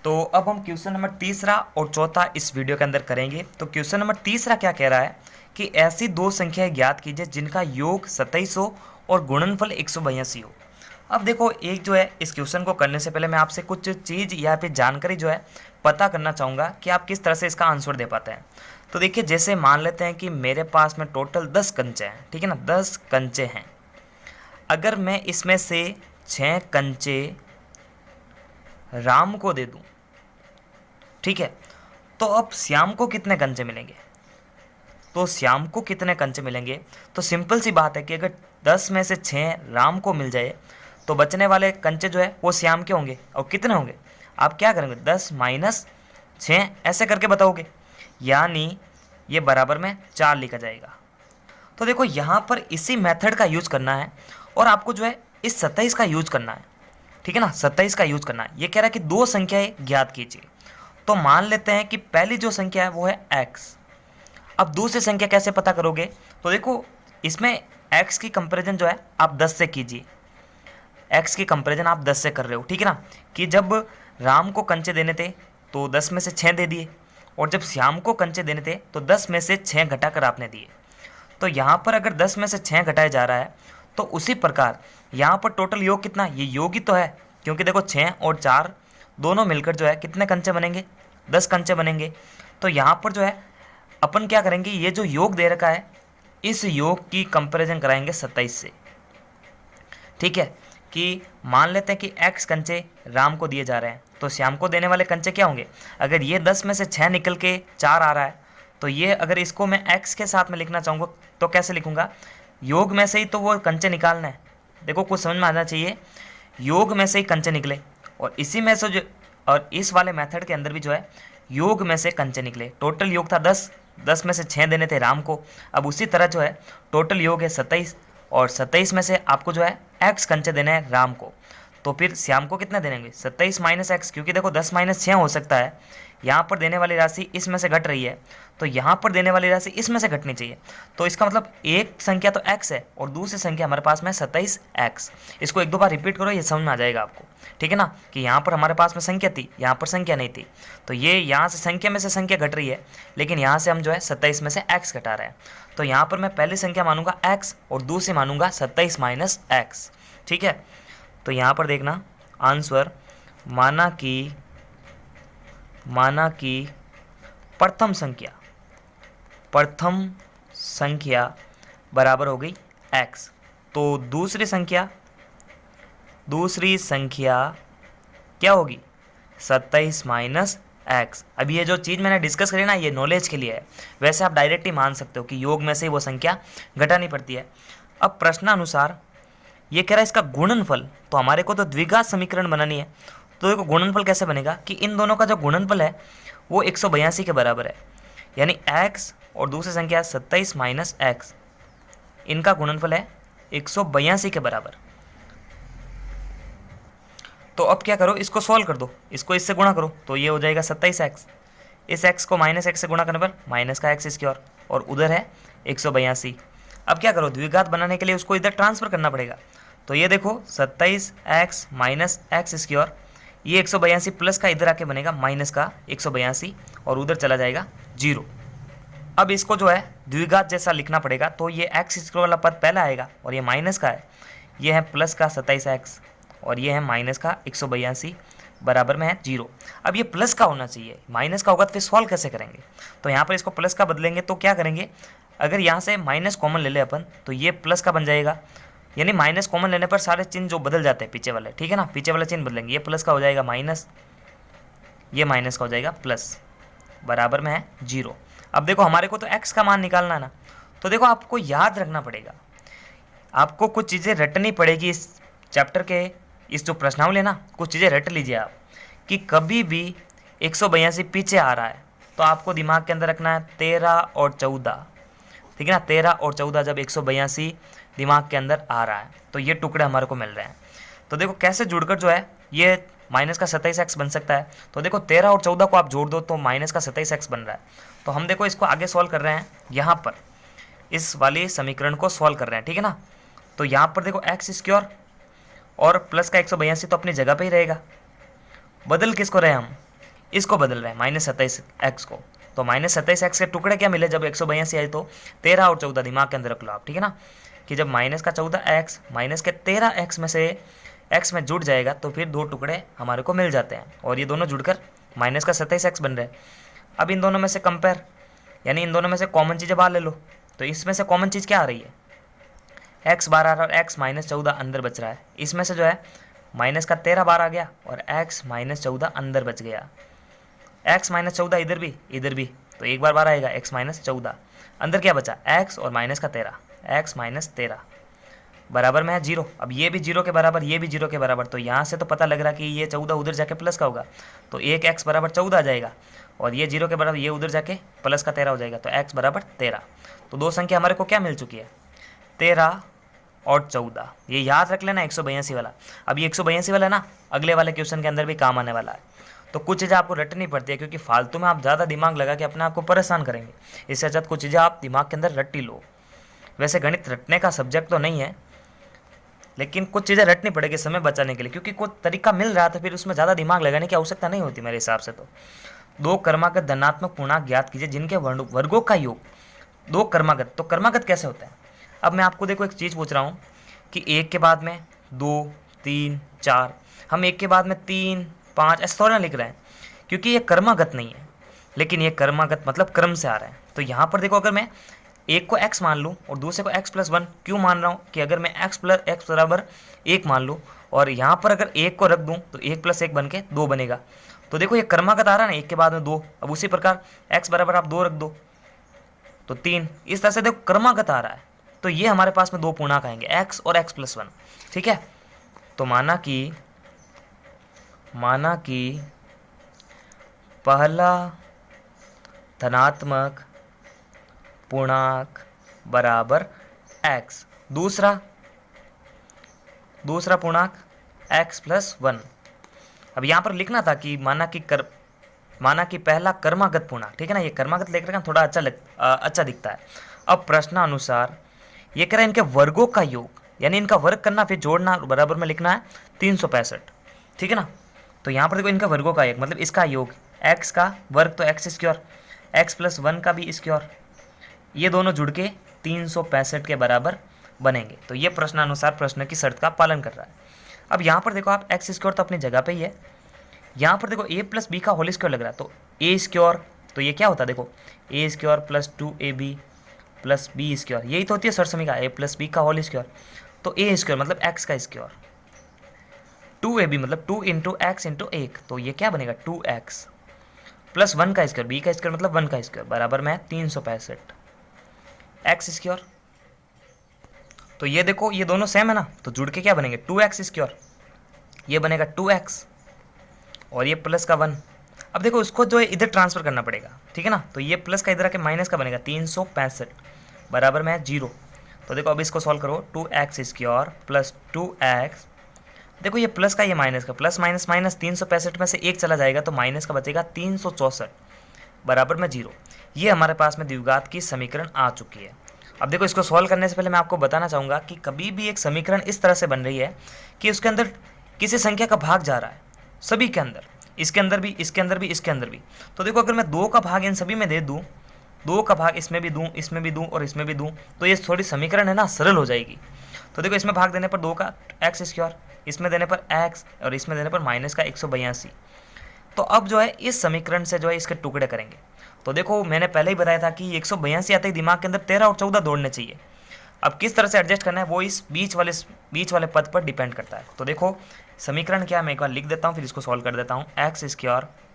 तो अब हम क्वेश्चन नंबर तीसरा और चौथा इस वीडियो के अंदर करेंगे। तो क्वेश्चन नंबर तीसरा क्या कह रहा है कि ऐसी दो संख्याएं ज्ञात कीजिए जिनका योग 2700 और गुणनफल 182 हो। अब देखो, एक जो है इस क्वेश्चन को करने से पहले मैं आपसे कुछ चीज़ या फिर जानकारी जो है पता करना चाहूँगा कि आप किस तरह से इसका आंसर दे पाते हैं। तो देखिए, जैसे मान लेते हैं कि मेरे पास में टोटल 10 कंचे हैं, ठीक है ना, 10 कंचे हैं। अगर मैं इसमें से 6 कंचे राम को दे दूं, ठीक है, तो अब श्याम को कितने कंचे मिलेंगे? तो श्याम को कितने कंचे मिलेंगे? तो सिंपल सी बात है कि अगर 10 में से 6 राम को मिल जाए तो बचने वाले कंचे जो है वो श्याम के होंगे। और कितने होंगे? आप क्या करेंगे, 10 माइनस 6 ऐसे करके बताओगे, यानी ये बराबर में 4 लिखा जाएगा। तो देखो, यहाँ पर इसी मेथड का यूज करना है और आपको जो है इस 27 का यूज करना है, ठीक है ना, 27 का यूज करना है। ये कह रहा है कि दो संख्याएं ज्ञात कीजिए। तो मान लेते हैं कि पहली जो संख्या है वो है x। अब दूसरी संख्या कैसे पता करोगे? तो देखो, इसमें x की कंपैरिजन जो है आप 10 से कीजिए। x की कंपैरिजन आप 10 से कर रहे हो, ठीक है ना, कि जब राम को कंचे देने थे तो 10 में से 6 दे दिए, और जब श्याम को कंचे देने थे तो 10 में से 6 घटाकर आपने दिए। तो यहाँ पर अगर 10 में से 6 घटाया जा रहा है तो उसी प्रकार यहाँ पर टोटल योग कितना, ये योग ही तो है, क्योंकि देखो 6 और 4 दोनों मिलकर जो है कितने कंचे बनेंगे, 10 कंचे बनेंगे। तो यहाँ पर जो है अपन क्या करेंगे, ये जो योग दे रखा है इस योग की कंपैरिजन कराएंगे 27 से, ठीक है। कि मान लेते हैं कि x कंचे राम को दिए जा रहे हैं, तो श्याम को देने वाले कंचे क्या होंगे? अगर ये 10 में से 6 निकल के 4 आ रहा है तो ये अगर इसको मैं x के साथ में लिखना चाहूँगा तो कैसे लिखूँगा? योग में से ही तो वो कंचे निकालना है। देखो, कुछ समझ में आना चाहिए, योग में से ही कंचे निकले और इसी में से जो, और इस वाले मेथड के अंदर भी जो है योग में से कंचे निकले। टोटल योग था 10, 10 में से 6 देने थे राम को। अब उसी तरह जो है टोटल योग है 27, और 27 में से आपको जो है x कंचे देने हैं राम को। तो फिर श्याम को कितने देंगे? 27 माइनस एक्स, क्योंकि देखो 10 माइनस 6 हो सकता है, यहाँ पर देने वाली राशि इसमें से घट रही है तो यहाँ पर देने वाली राशि इसमें से घटनी चाहिए। तो इसका मतलब एक संख्या तो x है और दूसरी संख्या हमारे पास में 27x। इसको एक दो बार रिपीट करो, ये समझ में आ जाएगा आपको, ठीक है ना, कि यहाँ पर हमारे पास में संख्या थी, यहाँ पर संख्या नहीं थी। तो ये यहाँ से संख्या में से संख्या घट रही है, लेकिन यहाँ से हम जो है 27 में से x घटा रहे हैं। तो यहाँ पर मैं पहली संख्या मानूंगा x और दूसरी मानूंगा 27 माइनस एक्स, ठीक है। तो यहाँ पर देखना आंसर, माना कि प्रथम संख्या बराबर हो गई x। तो दूसरी संख्या क्या होगी? 27 माइनस एक्स। अब ये जो चीज़ मैंने डिस्कस करी ना, ये नॉलेज के लिए है, वैसे आप डायरेक्ट ही मान सकते हो कि योग में से ही वो संख्या घटानी पड़ती है। अब प्रश्नानुसार ये कह रहा है इसका गुणनफल, तो हमारे को तो द्विघात समीकरण बनानी है। तो देखो, गुणनफल कैसे बनेगा कि इन दोनों का जो गुणनफल है वो 182 के बराबर है, यानी x और दूसरी संख्या 27 माइनस एक्स, इनका गुणनफल है 182 के बराबर। तो अब क्या करो, इसको सॉल्व कर दो, इसको इससे गुणा करो तो ये हो जाएगा 27x। इस x को माइनस एक्स से गुणा करने पर माइनस का x इसकी और उधर है 182। अब क्या करो, द्विघात बनाने के लिए उसको इधर ट्रांसफर करना पड़ेगा। तो ये देखो 27x माइनस एक्स इसकी ये 182 प्लस का इधर आके बनेगा माइनस का 182 और उधर चला जाएगा 0। अब इसको जो है द्विघात जैसा लिखना पड़ेगा, तो ये x स्क्वायर वाला पद पहला आएगा और ये माइनस का है, ये है प्लस का 27x और ये है माइनस का 182 बराबर में है 0। अब ये प्लस का होना चाहिए, माइनस का होगा तो फिर सॉल्व कैसे करेंगे? तो यहाँ पर इसको प्लस का बदलेंगे तो क्या करेंगे, अगर यहाँ से माइनस कॉमन ले ले अपन तो ये प्लस का बन जाएगा, यानी माइनस कॉमन लेने पर सारे चिन्ह जो बदल जाते हैं पीछे वाले, ठीक है ना, पीछे वाला चिन्ह बदलेंगे। ये प्लस का हो जाएगा माइनस, ये माइनस का हो जाएगा प्लस, बराबर में है 0। अब देखो, हमारे को तो x का मान निकालना है ना, तो देखो आपको याद रखना पड़ेगा, आपको कुछ चीज़ें रटनी पड़ेगी इस चैप्टर के, इस जो प्रश्नावली है ना, कुछ चीज़ें रट लीजिए आप, कि कभी भी 182 पीछे आ रहा है तो आपको दिमाग के अंदर रखना है 13 और 14, ठीक है ना, 13 और 14 जब 182 दिमाग के अंदर आ रहा है तो ये टुकड़े हमारे को मिल रहे हैं। तो देखो कैसे जुड़कर जो है ये माइनस का 27x बन सकता है। तो देखो 13 और 14 को आप जोड़ दो तो माइनस का 27x बन रहा है। तो हम देखो इसको आगे सॉल्व कर रहे हैं, यहाँ पर इस वाले समीकरण को सॉल्व कर रहे हैं, ठीक है ना। तो यहाँ पर देखो एक्स स्क्वायर और प्लस का 182 तो अपनी जगह पे ही रहेगा, बदल किसको रहे हम, इसको बदल रहे हैं -27x को। तो -27x के टुकड़े क्या मिले जब 182 आए, तो 13 और 14 दिमाग के अंदर रख लो आप, ठीक है ना, कि जब -14x माइनस के 13x में से x में जुड़ जाएगा तो फिर दो टुकड़े हमारे को मिल जाते हैं, और ये दोनों जुड़कर -27x बन रहे हैं। अब इन दोनों में से कंपेयर, यानी इन दोनों में से कॉमन चीज़ें बाहर ले लो। तो इसमें से कॉमन चीज़ क्या आ रही है, x बाहर आ रहा है और x -14 अंदर बच रहा है। इसमें से जो है -13 बाहर आ गया और x -14 अंदर बच गया। x -14 इधर भी, तो एक बार बाहर आएगा x -14, अंदर क्या बचा x और -13, x -13 बराबर में है 0। अब ये भी 0 के बराबर, ये भी 0 के बराबर, तो यहाँ से तो पता लग रहा है कि ये 14 उधर जाके प्लस का होगा, तो एक x बराबर 14 आ जाएगा, और ये 0 के बराबर ये उधर जाके प्लस का 13 हो जाएगा, तो x बराबर 13। तो दो संख्या हमारे को क्या मिल चुकी है, 13 और 14। ये याद रख लेना 182 वाला। अब ये 182 वाला ना अगले वाले क्वेश्चन के अंदर भी काम आने वाला है। तो कुछ चीज़ें आपको रटनी पड़ती है, क्योंकि फालतू में आप ज़्यादा दिमाग लगा के अपने आप को परेशान करेंगे। इससे अच्छा कुछ चीज़ें आप दिमाग के अंदर रट ही लो। वैसे गणित रटने का सब्जेक्ट तो नहीं है, लेकिन कुछ चीज़ें रटनी पड़ेगी समय बचाने के लिए, क्योंकि कोई तरीका मिल रहा था फिर उसमें ज़्यादा दिमाग लगाने की आवश्यकता नहीं होती मेरे हिसाब से। तो दो क्रमागत धनात्मक पूर्णांक ज्ञात कीजिए जिनके वर्गों का योग दो क्रमागत। तो क्रमागत कैसे होता है, अब मैं आपको देखो एक चीज़ पूछ रहा हूँ कि एक के बाद में 2, 3, 4, हम एक के बाद में 3, 5 ऐसे थोड़ा लिख रहे हैं, क्योंकि ये क्रमागत नहीं है, लेकिन ये क्रमागत मतलब क्रम से आ रहा है। तो यहाँ पर देखो, अगर मैं एक को x मान लूँ और दूसरे को x+1 क्यों मान रहा हूँ, कि अगर मैं x बराबर 1 मान लूँ और यहाँ पर अगर 1 को रख दूँ तो 1 + 1 बन के 2 बनेगा। तो देखो ये क्रमागत आ रहा है ना, एक के बाद में 2। अब उसी प्रकार x बराबर आप 2 रख दो तो 3, इस तरह से देखो क्रमागत आ रहा है। तो ये हमारे पास में दो पूर्णांक आएंगे x और x+1, ठीक है। तो माना कि पहला धनात्मक पूर्णांक बराबर x, दूसरा पूर्णांक x+1। अब यहाँ पर लिखना था कि माना कि पहला क्रमागत पूर्णांक, ठीक है ना, ये क्रमागत लेकर के थोड़ा अच्छा दिखता है। अब प्रश्नानुसार ये कह रहा है इनके वर्गों का योग, यानी इनका वर्ग करना फिर जोड़ना, बराबर में लिखना है 365, ठीक है ना। तो यहाँ पर देखो इनका वर्गों का योग मतलब इसका योग, x का वर्ग तो x², x+1 का भी स्क्वायर, ये दोनों जुड़ के 365 के बराबर बनेंगे। तो ये प्रश्नानुसार प्रश्न की शर्त का पालन कर रहा है। अब यहाँ पर देखो आप x² तो अपनी जगह पे ही है, यहाँ पर देखो a + b का होल स्क्वायर लग रहा है, तो a², तो ये क्या होता है देखो a² + 2ab + b², यही तो होती है सर समीकरण a + b का होल स्क्वायर। तो a² मतलब x का स्क्वायर, 2ab मतलब 2 × x × 1, तो ये क्या बनेगा 2x + 1 का स्क्वायर, b का स्क्वायर मतलब 1 का स्क्वायर, बराबर में 365 x²। तो ये देखो ये दोनों सेम है ना, तो जुड़ के क्या बनेंगे 2x², ये बनेगा 2x और ये प्लस का 1। अब देखो इसको जो है इधर ट्रांसफर करना पड़ेगा, ठीक है ना। तो ये प्लस का इधर आके माइनस का बनेगा 365 बराबर में 0। तो देखो अब इसको सॉल्व करो, 2x² + 2x, देखो ये प्लस का ये माइनस का, प्लस माइनस माइनस 365 में से एक चला जाएगा तो माइनस का बचेगा 364 बराबर में 0। ये हमारे पास में द्विघात की समीकरण आ चुकी है। अब देखो इसको सॉल्व करने से पहले मैं आपको बताना चाहूँगा कि कभी भी एक समीकरण इस तरह से बन रही है कि उसके अंदर किसी संख्या का भाग जा रहा है, सभी के अंदर, इसके अंदर भी, इसके अंदर भी, इसके अंदर भी। तो देखो अगर मैं 2 का भाग इन सभी में दे दूँ, 2 का भाग इसमें भी दूँ, इसमें भी दूँ और इसमें भी दूँ, तो ये थोड़ी समीकरण है ना सरल हो जाएगी। तो देखो इसमें भाग देने पर 2 का x², इसमें देने पर x और इसमें देने पर माइनस का 182। तो अब जो है इस समीकरण से जो है इसके टुकड़े करेंगे। तो देखो मैंने पहले ही बताया था कि 182 आते ही दिमाग के अंदर 13 और 14 दौड़ने चाहिए। अब किस तरह से एडजस्ट करना है वो इस बीच वाले पद पर डिपेंड करता है। तो देखो समीकरण क्या है, मैं एक बार लिख देता हूँ फिर इसको सॉल्व कर देता हूँ। x²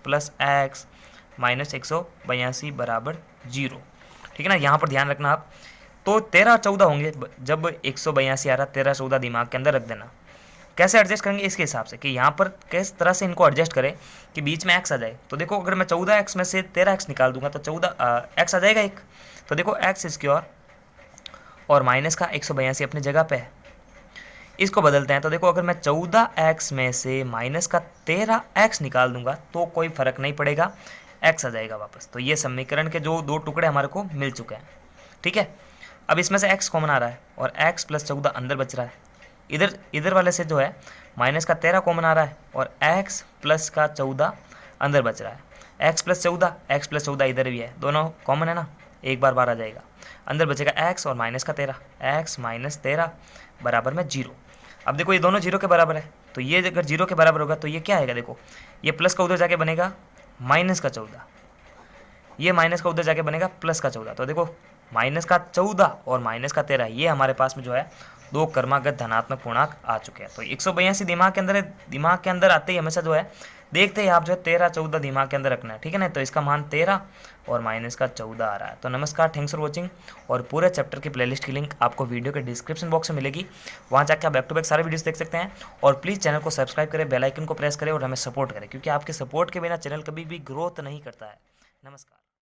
+ x - 182 बराबर 0, ठीक है ना। यहाँ पर ध्यान रखना आप, तो 13 और 14 होंगे जब 182 आ रहा, 13 14 दिमाग के अंदर रख देना। कैसे एडजस्ट करेंगे इसके हिसाब से कि यहाँ पर किस तरह से इनको एडजस्ट करें कि बीच में x आ जाए। तो देखो अगर मैं 14x में से 13x निकाल दूंगा तो 14x आ जाएगा एक। तो देखो x² और माइनस का 182 अपनी जगह पे है, इसको बदलते हैं। तो देखो अगर मैं 14x में से माइनस का 13x निकाल दूंगा तो कोई फर्क नहीं पड़ेगा, x आ जाएगा वापस। तो ये समीकरण के जो दो टुकड़े हमारे को मिल चुके हैं, ठीक है। अब इसमें से x कॉमन आ रहा है और x + 14 अंदर बच रहा है। इधर वाले से जो है माइनस का 13 कॉमन आ रहा है और x + का 14 अंदर बच रहा है। एक्स प्लस 14 इधर भी है, दोनों कॉमन है ना, एक बार 12 आ जाएगा, अंदर बचेगा एक्स और माइनस का 13, एक्स माइनस 13 बराबर में 0। अब देखो ये दोनों 0 के बराबर है, तो ये अगर 0 के बराबर होगा तो ये क्या आएगा, देखो ये प्लस का उधर जाके बनेगा माइनस का 14, ये माइनस का उधर जाके बनेगा प्लस का 14। तो देखो माइनस का 14 और माइनस का 13 ये हमारे पास में जो है दो क्रमागत धनात्मक पूर्णांक आ चुके हैं। तो 182 दिमाग के अंदर है, दिमाग के अंदर आते ही हमेशा जो है देखते ही आप जो है 13 14 दिमाग के अंदर रखना है, ठीक है ना। तो इसका मान 13 और माइनस का 14 आ रहा है। तो नमस्कार, थैंक्स फॉर वॉचिंग। और पूरे चैप्टर की प्लेलिस्ट की लिंक आपको वीडियो के डिस्क्रिप्शन बॉक्स में मिलेगी, वहाँ जाकर आप बैक टू बैक सारे वीडियोस देख सकते हैं। और प्लीज़ चैनल को सब्सक्राइब करें, बेल आइकन को प्रेस करें और हमें सपोर्ट करें, क्योंकि आपके सपोर्ट के बिना चैनल कभी भी ग्रोथ नहीं करता है। नमस्कार।